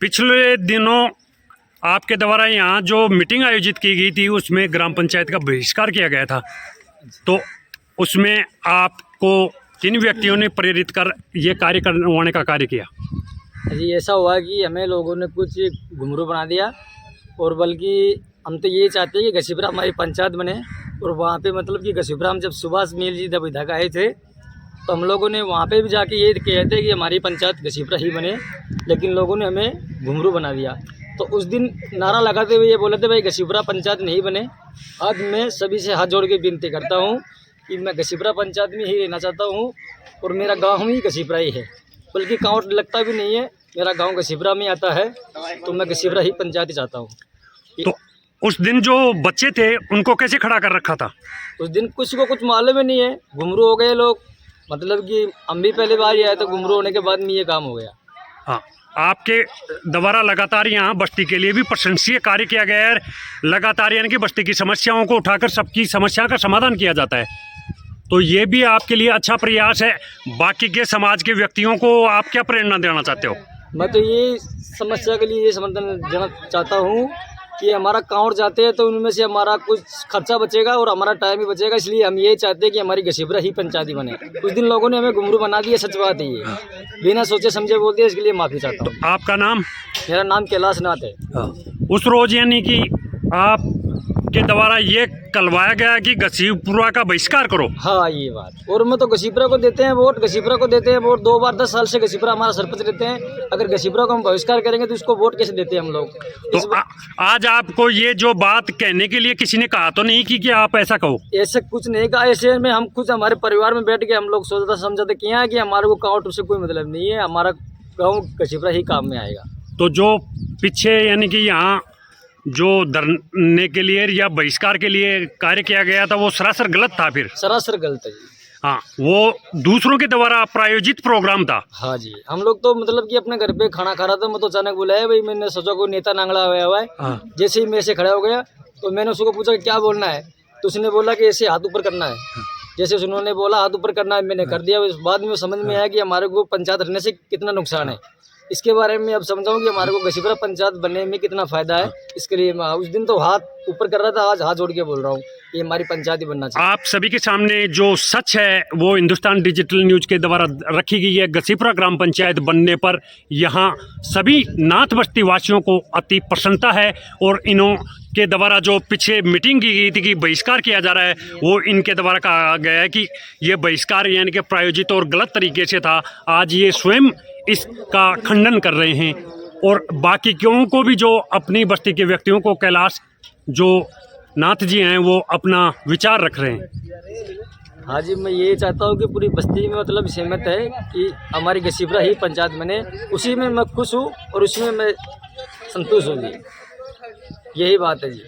पिछले दिनों आपके द्वारा यहाँ जो मीटिंग आयोजित की गई थी उसमें ग्राम पंचायत का बहिष्कार किया गया था, तो उसमें आपको किन व्यक्तियों ने प्रेरित कर ये कार्य करवाने का कार्य किया? जी ऐसा हुआ कि हमें लोगों ने कुछ घुंघरू बना दिया, और बल्कि हम तो ये चाहते हैं कि घसीपुरा हमारी पंचायत बने। और वहाँ पे मतलब कि घसीपुरा हम जब सुभाष मिल जी जब विधायक आए थे तो हम लोगों ने वहाँ पे भी जाके ये कहते कि हमारी पंचायत घसीपुरा ही बने, लेकिन लोगों ने हमें घुंघरू बना दिया। तो उस दिन नारा लगाते हुए ये बोले थे भाई घसीपुरा पंचायत नहीं बने। आज मैं सभी से हाथ जोड़ के विनती करता हूँ कि मैं घसीपुरा पंचायत में ही रहना चाहता हूँ, और मेरा गाँव ही घसीपुरा ही है, बल्कि गाँव लगता भी नहीं है, मेरा गांव घसीपुरा में आता है, तो मैं घसीपुरा ही पंचायत ही चाहता हूँ। तो उस दिन जो बच्चे थे उनको कैसे खड़ा कर रखा था? उस दिन कुछ को कुछ मालूम ही नहीं है, घुंघरू हो गए लोग, मतलब कि हम भी पहले बार ही आए तो घुंघरू होने के बाद में ये काम हो गया। हाँ, आपके द्वारा लगातार यहाँ बस्ती के लिए भी प्रशंसनीय कार्य किया गया है। लगातार यानी कि बस्ती की समस्याओं को उठाकर सबकी समस्या का समाधान किया जाता है, तो ये भी आपके लिए अच्छा प्रयास है। बाकी के समाज के व्यक्तियों को आप क्या प्रेरणा देना चाहते हो? मैं तो ये समस्या के लिए ये समर्थन देना चाहता हूँ कि हमारा कांवड़ जाते हैं तो उनमें से हमारा कुछ खर्चा बचेगा और हमारा टाइम भी बचेगा, इसलिए हम ये चाहते हैं कि हमारी घसीपुरा ही पंचायत ही बने। उस दिन लोगों ने हमें घुंघरू बना दिया, सच बात है, ये बिना सोचे समझे बोल दिया, इसके लिए माफ़ी चाहता हूँ। आपका नाम? मेरा नाम कैलाश नाथ है। उस रोज यानी कि आपके द्वारा ये करवाया गया कि घसीपुरा का बहिष्कार करो? हाँ ये बात, और मैं तो घसीपुरा को देते हैं वोट, घसीपुरा को देते हैं वोट 2 बार 10 साल से घसीपुरा हमारा सरपंच रहते हैं। अगर घसीपुरा को हम बहिष्कार करेंगे तो उसको वोट कैसे देते हैं हम लोग? तो आज आपको ये जो बात कहने के लिए किसी ने कहा तो नहीं कि आप ऐसा कहो? ऐसे कुछ नहीं कहा, ऐसे में हम खुद हमारे परिवार में बैठ के हम लोग सोचते समझते किया है कि हमारे को काउंट से कोई मतलब नहीं है, हमारा गाँव घसीपुरा ही काम में आएगा। तो जो पीछे यानी कि यहाँ जो धरने के लिए या बहिष्कार के लिए कार्य किया गया था वो सरासर गलत था? फिर सरासर गलत है जी। हाँ, वो दूसरों के द्वारा प्रायोजित प्रोग्राम था? हाँ जी, हम लोग तो मतलब कि अपने घर पे खाना खा रहा था, मैं तो अचानक बुलाया भाई, मैंने सोचा कोई नेता नांगड़ा हुआ है। हाँ। जैसे ही मेरे से खड़ा हो गया तो मैंने उसको पूछा कि क्या बोलना है, तो उसने बोला कि ऐसे हाथ ऊपर करना है। जैसे उन्होंने बोला हाथ ऊपर करना है, मैंने कर दिया। बाद में समझ में आया कि हमारे को पंचायत रहने से कितना नुकसान है, इसके बारे में अब समझाऊं कि हमारे को घसीपुरा पंचायत बनने में कितना फायदा है। इसके लिए मैं उस दिन तो हाथ ऊपर कर रहा था, आज हाथ जोड़ के बोल रहा हूँ ये हमारी पंचायत ही बनना चाहिए। आप सभी के सामने जो सच है वो हिंदुस्तान डिजिटल न्यूज के द्वारा रखी गई है। घसीपुरा ग्राम पंचायत बनने पर यहाँ सभी नाथ बस्ती वासियों को अति प्रसन्नता है, और इन्हों के द्वारा जो पीछे मीटिंग की गई थी कि बहिष्कार किया जा रहा है, वो इनके द्वारा कहा गया है कि ये बहिष्कार यानी कि प्रायोजित और गलत तरीके से था। आज ये स्वयं इसका खंडन कर रहे हैं, और बाकी क्यों को भी जो अपनी बस्ती के व्यक्तियों को कैलाश जो नाथ जी हैं वो अपना विचार रख रहे हैं। हाँ जी, मैं ये चाहता हूँ कि पूरी बस्ती में मतलब सहमत है कि हमारी घसीपुरा ही पंचायत बने, उसी में मैं खुश हूँ और उसमें मैं संतुष्ट हूँ जी, यही बात है जी।